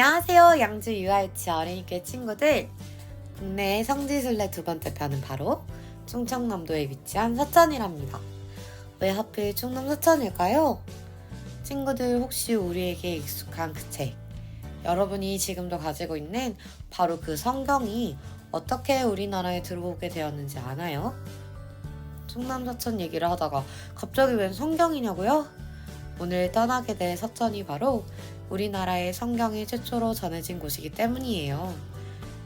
안녕하세요. 양주 유아유치 어린이교회 친구들. 국내의 성지순례 두 번째 편은 바로 충청남도에 위치한 서천이랍니다. 왜 하필 충남 서천일까요? 친구들 혹시 우리에게 익숙한 그 책, 여러분이 지금도 가지고 있는 바로 그 성경이 어떻게 우리나라에 들어오게 되었는지 아나요? 충남 서천 얘기를 하다가 갑자기 웬 성경이냐고요? 오늘 떠나게 될 서천이 바로 우리나라의 성경이 최초로 전해진 곳이기 때문이에요.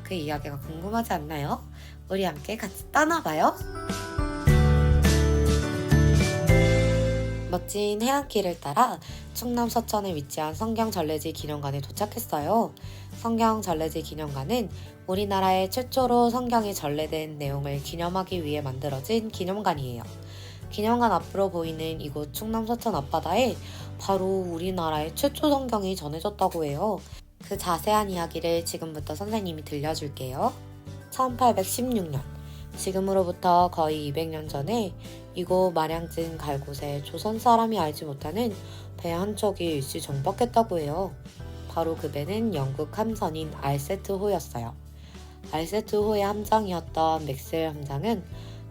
그 이야기가 궁금하지 않나요? 우리 함께 같이 떠나봐요. 멋진 해안길을 따라 충남 서천에 위치한 성경전래지 기념관에 도착했어요. 성경전래지 기념관은 우리나라에 최초로 성경이 전래된 내용을 기념하기 위해 만들어진 기념관이에요. 기념관 앞으로 보이는 이곳 충남 서천 앞바다에 바로 우리나라의 최초 성경이 전해졌다고 해요. 그 자세한 이야기를 지금부터 선생님이 들려줄게요. 1816년, 지금으로부터 거의 200년 전에 이곳 마량진 갈곳에 조선 사람이 알지 못하는 배 한 척이 일시 정박했다고 해요. 바로 그 배는 영국 함선인 알세트호였어요. 알세트호의 함장이었던 맥스웰 함장은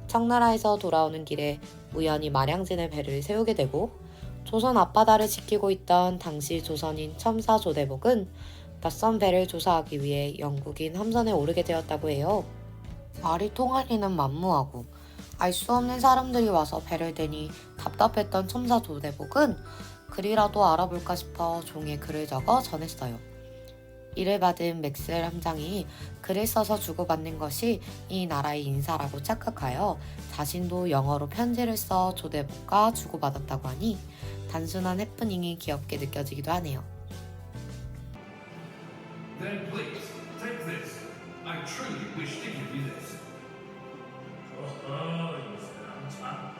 청나라에서 돌아오는 길에 우연히 마량진에 배를 세우게 되고, 조선 앞바다를 지키고 있던 당시 조선인 첨사 조대복은 낯선 배를 조사하기 위해 영국인 함선에 오르게 되었다고 해요. 말이 통하기는 만무하고 알 수 없는 사람들이 와서 배를 대니 답답했던 첨사 조대복은 글이라도 알아볼까 싶어 종이에 글을 적어 전했어요. 이를 받은 맥스웰 함장이 글을 써서 주고받는 것이 이 나라의 인사라고 착각하여 자신도 영어로 편지를 써 조대복과 주고받았다고 하니 단순한 해프닝이 귀엽게 느껴지기도 하네요. Then please, take this. I truly wish to give you this. 어허, 이 사람 참.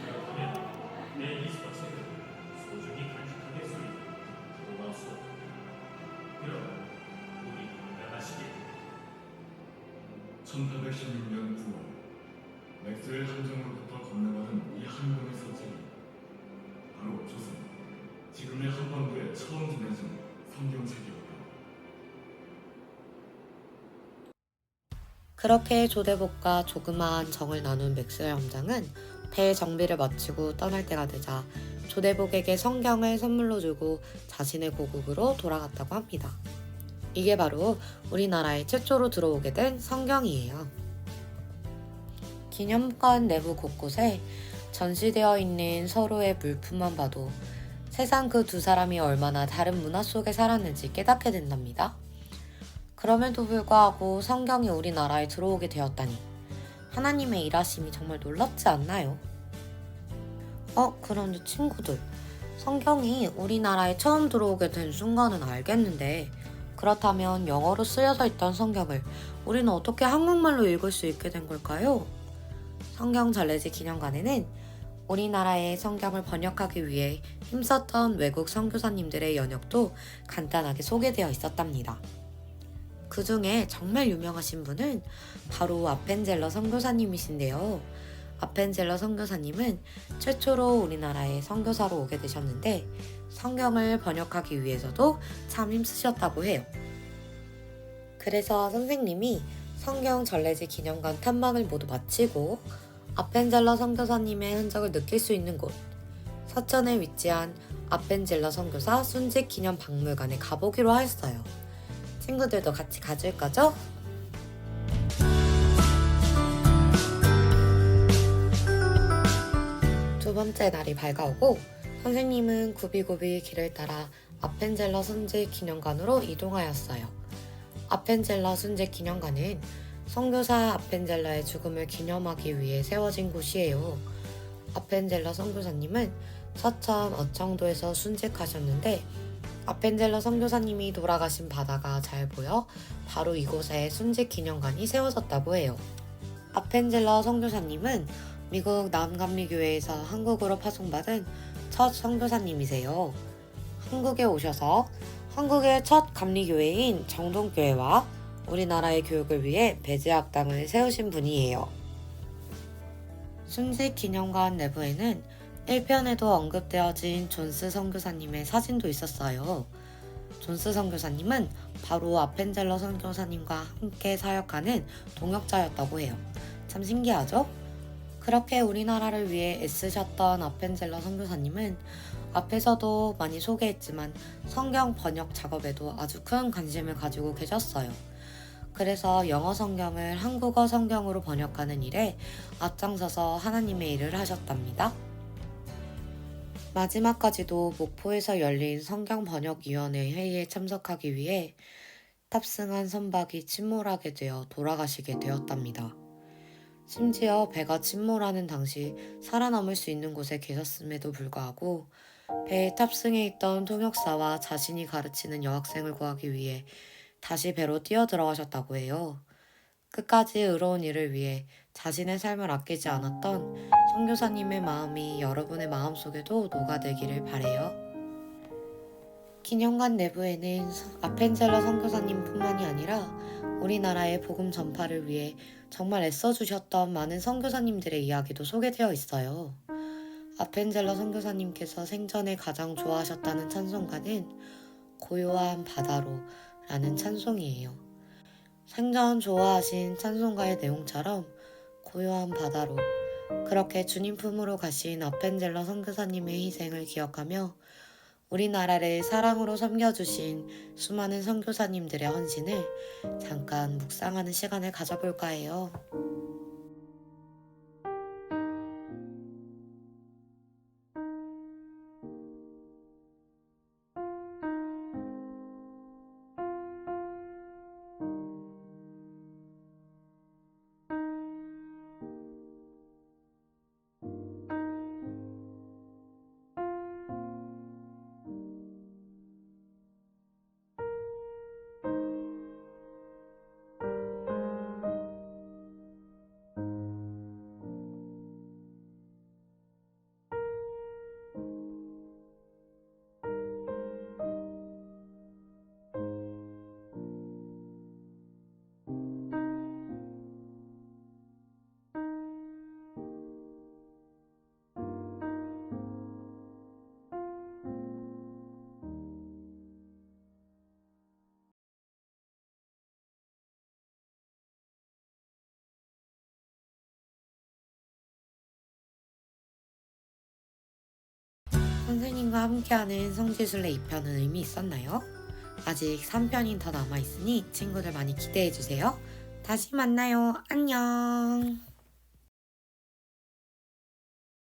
그렇다면 내 이스퍼책을 소중히 간직하겠소니 고맙소. 그럼 우리 건강하시길. 1816년 9월 맥스웰 함정으로부터 건네받은 이 항공의 서책이 바로 조선, 지금의 한반도에 처음 전해진 성경책이었다. 그렇게 조대복과 조그마한 정을 나눈 맥스웰 함장은 배 정비를 마치고 떠날 때가 되자 조대복에게 성경을 선물로 주고 자신의 고국으로 돌아갔다고 합니다. 이게 바로 우리나라에 최초로 들어오게 된 성경이에요. 기념관 내부 곳곳에 전시되어 있는 서로의 물품만 봐도 세상 그 두 사람이 얼마나 다른 문화 속에 살았는지 깨닫게 된답니다. 그럼에도 불구하고 성경이 우리나라에 들어오게 되었다니 하나님의 일하심이 정말 놀랍지 않나요? 그런데 친구들, 성경이 우리나라에 처음 들어오게 된 순간은 알겠는데, 그렇다면 영어로 쓰여져 있던 성경을 우리는 어떻게 한국말로 읽을 수 있게 된 걸까요? 성경전래지 기념관에는 우리나라의 성경을 번역하기 위해 힘썼던 외국 선교사님들의 연역도 간단하게 소개되어 있었답니다. 그 중에 정말 유명하신 분은 바로 아펜젤러 선교사님이신데요. 아펜젤러 선교사님은 최초로 우리나라에 선교사로 오게 되셨는데 성경을 번역하기 위해서도 참 힘쓰셨다고 해요. 그래서 선생님이 성경전래지 기념관 탐방을 모두 마치고 아펜젤러 선교사님의 흔적을 느낄 수 있는 곳, 서천에 위치한 아펜젤러 선교사 순직 기념 박물관에 가보기로 하였어요. 친구들도 같이 가줄 거죠? 두 번째 날이 밝아오고 선생님은 굽이굽이 길을 따라 아펜젤러 순직 기념관으로 이동하였어요. 아펜젤러 순직 기념관은 선교사 아펜젤러의 죽음을 기념하기 위해 세워진 곳이에요. 아펜젤러 선교사님은 서천 어청도에서 순직하셨는데 아펜젤러 선교사님이 돌아가신 바다가 잘 보여 바로 이곳에 순직 기념관이 세워졌다고 해요. 아펜젤러 선교사님은 미국 남감리교회에서 한국으로 파송받은 첫 선교사님이세요. 한국에 오셔서 한국의 첫 감리교회인 정동교회와 우리나라의 교육을 위해 배제학당을 세우신 분이에요. 순직 기념관 내부에는 1편에도 언급되어진 존스 선교사님의 사진도 있었어요. 존스 선교사님은 바로 아펜젤러 선교사님과 함께 사역하는 동역자였다고 해요. 참 신기하죠? 그렇게 우리나라를 위해 애쓰셨던 아펜젤러 선교사님은 앞에서도 많이 소개했지만 성경 번역 작업에도 아주 큰 관심을 가지고 계셨어요. 그래서 영어 성경을 한국어 성경으로 번역하는 일에 앞장서서 하나님의 일을 하셨답니다. 마지막까지도 목포에서 열린 성경번역위원회 회의에 참석하기 위해 탑승한 선박이 침몰하게 되어 돌아가시게 되었답니다. 심지어 배가 침몰하는 당시 살아남을 수 있는 곳에 계셨음에도 불구하고 배에 탑승해 있던 통역사와 자신이 가르치는 여학생을 구하기 위해 다시 배로 뛰어들어가셨다고 해요. 끝까지 의로운 일을 위해 자신의 삶을 아끼지 않았던 선교사님의 마음이 여러분의 마음속에도 녹아들기를 바래요. 기념관 내부에는 아펜젤러 선교사님뿐만이 아니라 우리나라의 복음 전파를 위해 정말 애써주셨던 많은 선교사님들의 이야기도 소개되어 있어요. 아펜젤러 선교사님께서 생전에 가장 좋아하셨다는 찬송가는 고요한 바다로 라는 찬송이에요. 생전 좋아하신 찬송가의 내용처럼 고요한 바다로 그렇게 주님 품으로 가신 아펜젤러 선교사님의 희생을 기억하며 우리나라를 사랑으로 섬겨주신 수많은 선교사님들의 헌신을 잠깐 묵상하는 시간을 가져볼까 해요. 선생님과 함께하는 성지순례 2편은 의미 있었나요? 아직 3편이 더 남아있으니 친구들 많이 기대해주세요. 다시 만나요. 안녕.